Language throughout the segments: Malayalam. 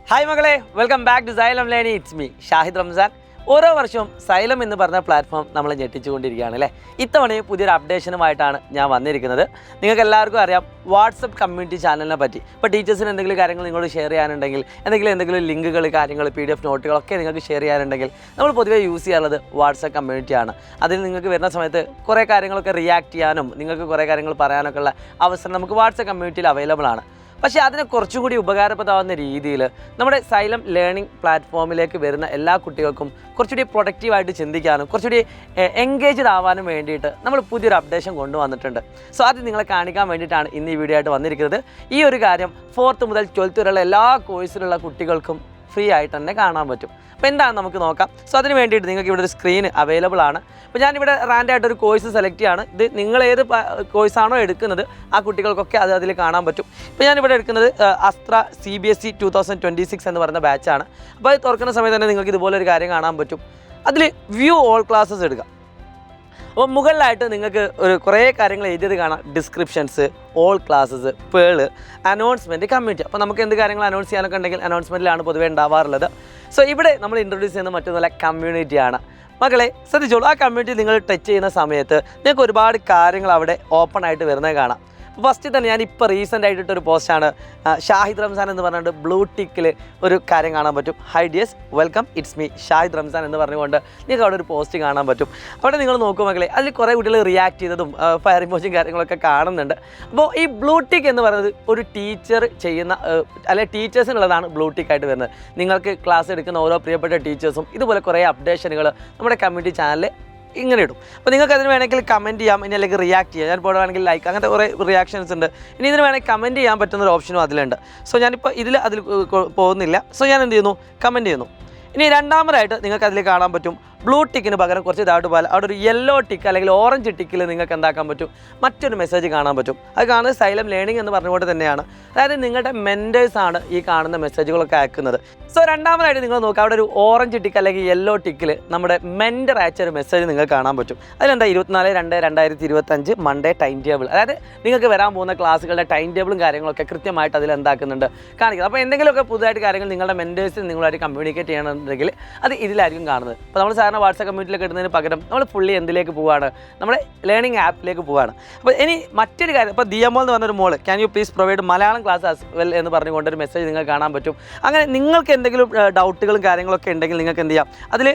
ഹായ് മകളെ, welcome back to Xylem learning. It's me Shahid Ramzan. ഓരോ വർഷവും സൈലം എന്ന് പറഞ്ഞ പ്ലാറ്റ്ഫോം നമ്മൾ ഞെട്ടിച്ചുകൊണ്ടിരിക്കുകയാണ് അല്ലേ. ഇത്തവണയും പുതിയൊരു അപ്ഡേഷനുമായിട്ടാണ് ഞാൻ വന്നിരിക്കുന്നത്. നിങ്ങൾക്ക് എല്ലാവർക്കും അറിയാം വാട്സപ്പ് കമ്മ്യൂണിറ്റി ചാനലിനെ പറ്റി. ഇപ്പോൾ ടീച്ചേഴ്സിന് എന്തെങ്കിലും കാര്യങ്ങൾ നിങ്ങളോട് ഷെയർ ചെയ്യാനുണ്ടെങ്കിൽ, എന്തെങ്കിലും ലിങ്കുകൾ, കാര്യങ്ങൾ, PDF നോട്ടുകളൊക്കെ നിങ്ങൾക്ക് ഷെയർ ചെയ്യാനുണ്ടെങ്കിൽ നമ്മൾ പൊതുവേ യൂസ് ചെയ്യാറുള്ളത് വാട്സപ്പ് കമ്മ്യൂണിറ്റിയാണ്. അതിൽ നിങ്ങൾക്ക് വരുന്ന സമയത്ത് കുറേ കാര്യങ്ങളൊക്കെ റിയാക്ട് ചെയ്യാനും നിങ്ങൾക്ക് കുറേ കാര്യങ്ങൾ പറയാനൊക്കെ ഉള്ള അവസരം നമുക്ക് വാട്സപ്പ് കമ്മ്യൂണിറ്റിയിൽ അവൈലബിൾ ആണ്. പക്ഷേ അതിനെ കുറച്ചും കൂടി ഉപകാരപ്രദമാകുന്ന രീതിയിൽ നമ്മുടെ സൈലം ലേണിംഗ് പ്ലാറ്റ്ഫോമിലേക്ക് വരുന്ന എല്ലാ കുട്ടികൾക്കും കുറച്ചുകൂടി പ്രൊഡക്റ്റീവായിട്ട് ചിന്തിക്കാനും കുറച്ചുകൂടി എൻഗേജ്ഡ് ആവാനും വേണ്ടിയിട്ട് നമ്മൾ പുതിയൊരു അപ്ഡേഷൻ കൊണ്ടുവന്നിട്ടുണ്ട്. സോ അത് നിങ്ങളെ കാണിക്കാൻ വേണ്ടിയിട്ടാണ് ഇന്ന് ഈ വീഡിയോ ആയിട്ട് വന്നിരിക്കുന്നത്. ഈ ഒരു കാര്യം 4th മുതൽ 12th വരെയുള്ള എല്ലാ കോഴ്സിലുള്ള കുട്ടികൾക്കും ഫ്രീ ആയിട്ട് തന്നെ കാണാൻ പറ്റും. അപ്പോൾ എന്താണ് നമുക്ക് നോക്കാം. സോ അതിന് വേണ്ടിയിട്ട് നിങ്ങൾക്ക് ഇവിടെ ഒരു സ്ക്രീൻ അവൈലബിൾ ആണ്. അപ്പോൾ ഞാനിവിടെ റാൻഡായിട്ടൊരു കോഴ്സ് സെലക്ട് ചെയ്യാണ്. ഇത് നിങ്ങൾ ഏത് കോഴ്സാണോ എടുക്കുന്നത് ആ കുട്ടികൾക്കൊക്കെ അതിൽ കാണാൻ പറ്റും. ഇപ്പോൾ ഞാനിവിടെ എടുക്കുന്നത് അസ്ത്ര CBSE 2026 എന്ന് പറയുന്ന ബാച്ചാണ്. അപ്പോൾ അത് തുറക്കുന്ന സമയത്ത് തന്നെ നിങ്ങൾക്ക് ഇതുപോലെ ഒരു കാര്യം കാണാൻ പറ്റും. അതിൽ വ്യൂ ഓൾ ക്ലാസ്സസ് എടുക്കാം. അപ്പോൾ മുകളിലായിട്ട് നിങ്ങൾക്ക് കുറേ കാര്യങ്ങൾ എഴുതിയത് കാണാം. Descriptions, all classes, pearl, announcement, community. അപ്പോൾ നമുക്ക് എന്ത് കാര്യങ്ങൾ അനൗൺസ് ചെയ്യാനൊക്കെ ഉണ്ടെങ്കിൽ അനൗൺസ്മെൻറ്റിലാണ് പൊതുവേ ഉണ്ടാവാറുള്ളത്. സോ ഇവിടെ നമ്മൾ ഇൻട്രൊഡ്യൂസ് ചെയ്യുന്ന മറ്റൊന്നുമല്ല, കമ്മ്യൂണിറ്റിയാണ്. മക്കളെ ശ്രദ്ധിച്ചോളൂ, ആ കമ്മ്യൂണിറ്റി നിങ്ങൾ ടച്ച് ചെയ്യുന്ന സമയത്ത് നിങ്ങൾക്ക് ഒരുപാട് കാര്യങ്ങൾ അവിടെ ഓപ്പൺ ആയിട്ട് വരുന്നത് കാണാം. ഫസ്റ്റ് തന്നെ ഞാനിപ്പോൾ റീസെൻ്റ് ആയിട്ടൊരു പോസ്റ്റാണ്, ഷാഹിദ് റംസാൻ എന്ന് പറഞ്ഞുകൊണ്ട് ബ്ലൂ ടിക്കിൽ ഒരു കാര്യം കാണാൻ പറ്റും. Hi dears, welcome, it's me Shahid Ramzan എന്ന് പറഞ്ഞുകൊണ്ട് നിങ്ങൾക്ക് അവിടെ ഒരു പോസ്റ്റ് കാണാൻ പറ്റും. അവിടെ നിങ്ങൾ നോക്കും മക്കളെ, അതിൽ കുറേ കുട്ടികൾ റിയാക്ട് ചെയ്തതും ഫയർ ഇമോജിയും കാര്യങ്ങളൊക്കെ കാണുന്നുണ്ട്. അപ്പോൾ ഈ ബ്ലൂ ടിക്ക് എന്ന് പറയുന്നത് ഒരു ടീച്ചർ ചെയ്യുന്ന അല്ലെങ്കിൽ ടീച്ചേഴ്സിനുള്ളതാണ് ബ്ലൂ ടിക്കായിട്ട് വരുന്നത്. നിങ്ങൾക്ക് ക്ലാസ് എടുക്കുന്ന ഓരോ പ്രിയപ്പെട്ട ടീച്ചേഴ്സും ഇതുപോലെ കുറേ അപ്ഡേഷനുകൾ നമ്മുടെ കമ്മ്യൂണിറ്റി ചാനലിൽ ഇങ്ങനെ ഇടും. അപ്പോൾ നിങ്ങൾക്ക് അതിന് വേണമെങ്കിൽ കമൻറ്റ് ചെയ്യാം, ഇനി അല്ലെങ്കിൽ റിയാക്ട് ചെയ്യാം. ഞാനിപ്പോൾ വേണമെങ്കിൽ ലൈക്ക്, അങ്ങനത്തെ കുറേ റിയാക്ഷൻസ് ഉണ്ട്. ഇനി ഇതിന് വേണമെങ്കിൽ കമൻറ്റ് ചെയ്യാൻ പറ്റുന്നൊരു ഓപ്ഷനും അതിലുണ്ട്. സോ ഞാനിപ്പോൾ അതിൽ പോകുന്നില്ല. സോ ഞാൻ എന്ത് ചെയ്യുന്നു, കമൻറ്റ് ചെയ്യുന്നു. ഇനി രണ്ടാമതായിട്ട് നിങ്ങൾക്ക് അതിൽ കാണാൻ പറ്റും ബ്ലൂ ടിക്കിന് പകരം കുറച്ച് ഇതായിട്ട് പോലെ അവിടെ ഒരു യെല്ലോ ടിക്ക് അല്ലെങ്കിൽ ഓറഞ്ച് ടിക്കിൽ നിങ്ങൾക്ക് എന്താക്കാൻ പറ്റും, മറ്റൊരു മെസ്സേജ് കാണാൻ പറ്റും. അത് കാണുന്നത് സൈലം ലേണിംഗ് എന്ന് പറഞ്ഞുകൊണ്ട് തന്നെയാണ്. അതായത് നിങ്ങളുടെ മെൻറ്റേഴ്സാണ് ഈ കാണുന്ന മെസ്സേജുകളൊക്കെ അയക്കുന്നത്. സോ രണ്ടാമതായിട്ട് നിങ്ങൾ നോക്കുക, അവിടെ ഒരു ഓറഞ്ച് ടിക്ക് അല്ലെങ്കിൽ യെല്ലോ ടിക്കിൽ നമ്മുടെ മെൻറ്റർ അയച്ച ഒരു മെസ്സേജ് നിങ്ങൾക്ക് കാണാൻ പറ്റും. അതിലെന്താ 24/2/2025 മൺഡേ ടൈം ടേബിൾ. അതായത് നിങ്ങൾക്ക് വരാൻ പോകുന്ന ക്ലാസ്സുകളുടെ ടൈം ടേബിളും കാര്യങ്ങളൊക്കെ കൃത്യമായിട്ട് അതിൽ എന്താക്കുന്നുണ്ട്, കാണിക്കുന്നത്. അപ്പോൾ എന്തെങ്കിലുമൊക്കെ പുതുതായിട്ട് കാര്യങ്ങൾ നിങ്ങളുടെ മെൻറ്റേഴ്സിന് നിങ്ങളായിട്ട് കമ്മ്യൂണിക്കേറ്റ് ചെയ്യണമെന്നുണ്ടെങ്കിൽ അത് ഇതിലായിരിക്കും കാണുന്നത്. അപ്പോൾ നമ്മൾ സാധാരണ വാട്സപ്പ് കമ്മ്യൂണിറ്റിയിലേക്ക് ഇടുന്നതിന് പകരം നമ്മൾ ഫുള്ളി എന്തിലേക്ക് പോവുകയാണ്, നമ്മുടെ ലേണിംഗ് ആപ്പിലേക്ക് പോവുകയാണ്. അപ്പോൾ ഇനി മറ്റൊരു കാര്യം, ഇപ്പോൾ DMO എന്ന് പറഞ്ഞൊരു മോള്, can you please provide Malayalam class as well എന്ന് പറഞ്ഞുകൊണ്ടൊരു മെസ്സേജ് നിങ്ങൾക്ക് കാണാൻ പറ്റും. അങ്ങനെ നിങ്ങൾക്ക് എന്തെങ്കിലും ഡൗട്ടുകളും കാര്യങ്ങളൊക്കെ ഉണ്ടെങ്കിൽ നിങ്ങൾക്ക് എന്ത് ചെയ്യാം, അതിൽ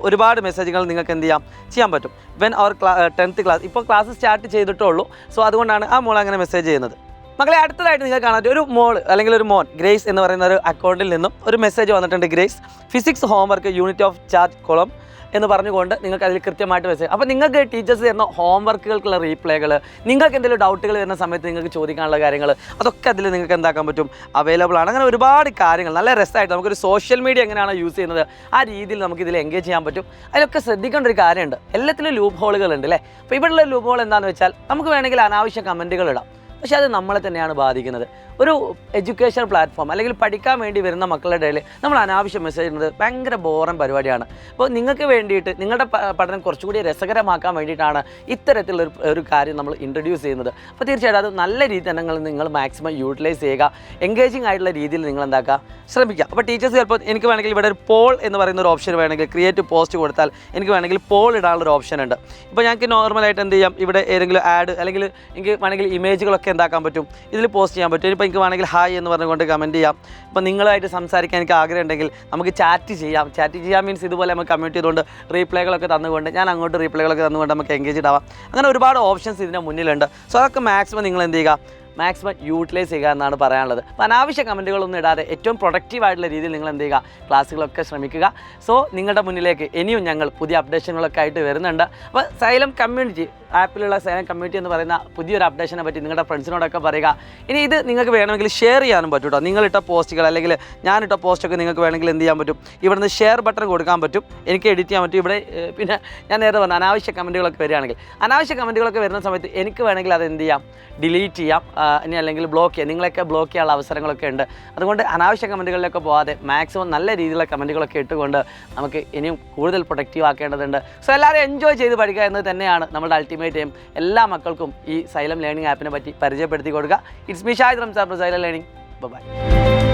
ഒരുപാട് മെസ്സേജുകൾ നിങ്ങൾക്ക് എന്ത് ചെയ്യാൻ പറ്റും. വെൻ അവർ 10th ക്ലാസ്, ഇപ്പോൾ ക്ലാസ് സ്റ്റാർട്ട് ചെയ്തിട്ടേ ഉള്ളൂ. സോ അതുകൊണ്ടാണ് ആ മോൾ അങ്ങനെ മെസ്സേജ് ചെയ്യുന്നത്. മക്കളെ അടുത്തതായിട്ട് നിങ്ങൾ കാണാൻ ഒരു മോൾ അല്ലെങ്കിൽ ഒരു മോൻ, ഗ്രേസ് എന്ന് പറയുന്ന ഒരു അക്കൗണ്ടിൽ നിന്നും ഒരു മെസ്സേജ് വന്നിട്ടുണ്ട്. Grace physics homework unit of charge column എന്ന് പറഞ്ഞുകൊണ്ട് നിങ്ങൾക്ക് അതിൽ കൃത്യമായിട്ട് മെസ്സേജ്. അപ്പോൾ നിങ്ങൾക്ക് ടീച്ചേഴ്സ് തരുന്ന ഹോംവർക്കുകൾക്കുള്ള റീപ്ലേകൾ, നിങ്ങൾക്ക് എന്തെങ്കിലും ഡൗട്ടുകൾ വരുന്ന സമയത്ത് നിങ്ങൾക്ക് ചോദിക്കാനുള്ള കാര്യങ്ങൾ, അതൊക്കെ അതിൽ നിങ്ങൾക്ക് എന്താക്കാൻ പറ്റും, അവൈലബിൾ ആണ്. അങ്ങനെ ഒരുപാട് കാര്യങ്ങൾ നല്ല രസമായിട്ട് നമുക്കൊരു സോഷ്യൽ മീഡിയ എങ്ങനെയാണോ യൂസ് ചെയ്യുന്നത് ആ രീതിയിൽ നമുക്ക് ഇതിൽ എൻഗേജ് ചെയ്യാൻ പറ്റും. അതിലൊക്കെ ശ്രദ്ധിക്കേണ്ട ഒരു കാര്യമുണ്ട്, എല്ലാത്തിലും ലൂപ്പ് ഹോളുകളുണ്ട് അല്ലേ. അപ്പോൾ ഇവിടെയുള്ള ലൂപ്പ് ഹോൾ എന്താണെന്ന് വെച്ചാൽ നമുക്ക് വേണമെങ്കിൽ അനാവശ്യ കമൻറ്റുകൾ ഇടാം, പക്ഷേ അത് നമ്മളെ തന്നെയാണ് ബാധിക്കുന്നത്. ഒരു എഡ്യൂക്കേഷൻ പ്ലാറ്റ്ഫോം അല്ലെങ്കിൽ പഠിക്കാൻ വേണ്ടി വരുന്ന മക്കളുടെ ഇടയിൽ നമ്മൾ അനാവശ്യം മെസ്സേജ് ഇടുന്നത് ഭയങ്കര ബോറൻ പരിപാടിയാണ്. അപ്പോൾ നിങ്ങൾക്ക് വേണ്ടിയിട്ട് നിങ്ങളുടെ പഠനം കുറച്ചുകൂടി രസകരമാക്കാൻ വേണ്ടിയിട്ടാണ് ഇത്തരത്തിലുള്ള ഒരു കാര്യം നമ്മൾ ഇൻട്രൊഡ്യൂസ് ചെയ്യുന്നത്. അപ്പോൾ തീർച്ചയായിട്ടും അത് നല്ല രീതിയിൽ തന്നെ നിങ്ങൾ മാക്സിമം യൂട്ടിലൈസ് ചെയ്യുക, എൻഗേജിങ് ആയിട്ടുള്ള രീതിയിൽ നിങ്ങൾ എന്താക്കുക, ശ്രമിക്കുക. അപ്പോൾ ടീച്ചേഴ്സ് ചിലപ്പോൾ എനിക്ക് വേണമെങ്കിൽ ഇവിടെ ഒരു പോൾ എന്ന് പറയുന്ന ഒരു ഓപ്ഷൻ വേണമെങ്കിൽ ക്രിയേറ്റ് പോസ്റ്റ് കൊടുത്താൽ എനിക്ക് വേണമെങ്കിൽ പോൾ ഇടാനുള്ളൊരു ഓപ്ഷൻ ഉണ്ട്. ഇപ്പോൾ ഞങ്ങൾക്ക് നോർമലായിട്ട് എന്ത് ചെയ്യാം, ഇവിടെ ഏതെങ്കിലും ആഡ് അല്ലെങ്കിൽ എനിക്ക് വേണമെങ്കിൽ ഇമേജുകളൊക്കെ എന്താക്കാൻ പറ്റും, ഇതിൽ പോസ്റ്റ് ചെയ്യാൻ പറ്റും. ഇപ്പോൾ എനിക്ക് വേണമെങ്കിൽ ഹായ് എന്ന് പറഞ്ഞുകൊണ്ട് കമൻറ്റ് ചെയ്യാം. ഇപ്പോൾ നിങ്ങളായിട്ട് സംസാരിക്കാൻ എനിക്ക് ആഗ്രഹം ഉണ്ടെങ്കിൽ നമുക്ക് ചാറ്റ് ചെയ്യാം. ചാറ്റ് ചെയ്യാൻ മീൻസ് ഇതുപോലെ നമുക്ക് കമ്മ്യൂണിറ്റി ചെയ്തുകൊണ്ട് റീപ്ലൈകളൊക്കെ തന്നുകൊണ്ട് ഞാൻ അങ്ങോട്ട് റീപ്ലൈകളൊക്കെ തന്നുകൊണ്ട് നമുക്ക് എൻഗേജ്ഡ് ആവാം. അങ്ങനെ ഒരുപാട് ഓപ്ഷൻസ് ഇതിൻ്റെ മുന്നിലുണ്ട്. സോ അതൊക്കെ മാക്സിമം നിങ്ങൾ എന്ത് ചെയ്യുക, മാക്സിമം യൂട്ടിലൈസ് ചെയ്യുക എന്നാണ് പറയാനുള്ളത്. അപ്പോൾ അനാവശ്യ കമൻറ്റുകളൊന്നും ഇടാതെ ഏറ്റവും പ്രൊഡക്റ്റീവായിട്ടുള്ള രീതിയിൽ നിങ്ങൾ എന്ത് ചെയ്യുക, ക്ലാസ്സുകളൊക്കെ ശ്രമിക്കുക. സോ നിങ്ങളുടെ മുന്നിലേക്ക് ഇനിയും ഞങ്ങൾ പുതിയ അപ്ഡേഷനുകളൊക്കെ ആയിട്ട് വരുന്നുണ്ട്. അപ്പോൾ സൈലം കമ്മ്യൂണിറ്റി ആപ്പിലുള്ള സൈലം കമ്മ്യൂണിറ്റി എന്ന് പറയുന്ന പുതിയൊരു അപ്ഡേഷനെ പറ്റി നിങ്ങളുടെ ഫ്രണ്ട്സിനോടൊക്കെ പറയുക. ഇനി ഇത് നിങ്ങൾക്ക് വേണമെങ്കിൽ ഷെയർ ചെയ്യാനും പറ്റും കേട്ടോ. നിങ്ങളിട്ട പോസ്റ്റുകൾ അല്ലെങ്കിൽ ഞാനിട്ട പോസ്റ്റൊക്കെ നിങ്ങൾക്ക് വേണമെങ്കിൽ എന്ത് ചെയ്യാൻ പറ്റും, ഇവിടുന്ന് ഷെയർ ബട്ടൺ കൊടുക്കാൻ പറ്റും, എനിക്ക് എഡിറ്റ് ചെയ്യാൻ പറ്റും. ഇവിടെ പിന്നെ ഞാൻ നേരത്തെ പറഞ്ഞ അനാവശ്യ കമൻറ്റുകളൊക്കെ വരികയാണെങ്കിൽ, അനാവശ്യ കമൻറ്റുകളൊക്കെ വരുന്ന സമയത്ത് എനിക്ക് വേണമെങ്കിൽ അത് എന്ത് ചെയ്യാം, ഡിലീറ്റ് ചെയ്യാം, ഇനി അല്ലെങ്കിൽ ബ്ലോക്ക് ചെയ്യാം. നിങ്ങളൊക്കെ ബ്ലോക്ക് ചെയ്യാനുള്ള അവസരങ്ങളൊക്കെ ഉണ്ട്. അതുകൊണ്ട് അനാവശ്യ കമൻറ്റുകളിലൊക്കെ പോകാതെ മാക്സിമം നല്ല രീതിയിലുള്ള കമൻറ്റുകളൊക്കെ ഇട്ടുകൊണ്ട് നമുക്ക് ഇനിയും കൂടുതൽ പ്രൊഡക്റ്റീവ് ആക്കേണ്ടതുണ്ട്. സോ എല്ലാവരും എൻജോയ് ചെയ്ത് പഠിക്കുക എന്നത് തന്നെയാണ് നമ്മുടെ അൾട്ടിമേറ്റ് എയിം. എല്ലാ മക്കൾക്കും ഈ സൈലം ലേണിംഗ് ആപ്പിനെ പറ്റി പരിചയപ്പെടുത്തി കൊടുക്കുക. It's me Shahid Ramzan, Xylem learning. By.